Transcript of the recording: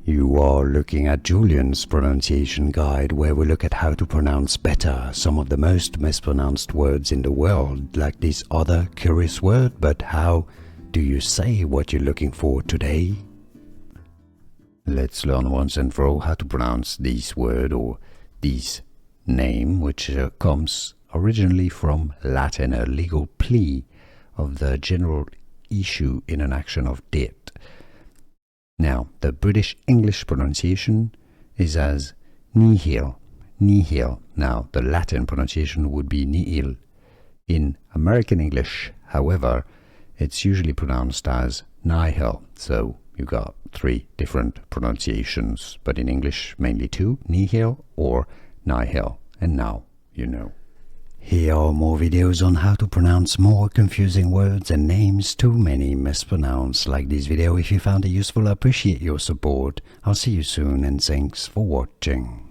You are looking at Julian's pronunciation guide, where we look at how to pronounce better some of the most mispronounced words in the world, like this other curious word. But how do you say what you're looking for today? Let's learn once and for all how to pronounce this word or this name, which comes originally from Latin, a legal plea of the general issue in an action of did. Now, the British English pronunciation is as nihil, nihil. Now, the Latin pronunciation would be nihil. In American English, however, it's usually pronounced as nihil. So you got three different pronunciations, but in English, mainly two, nihil or nihil. And now you know. Here are more videos on how to pronounce more confusing words and names too many mispronounced. Like this video if you found it useful. I appreciate your support. I'll see you soon and thanks for watching.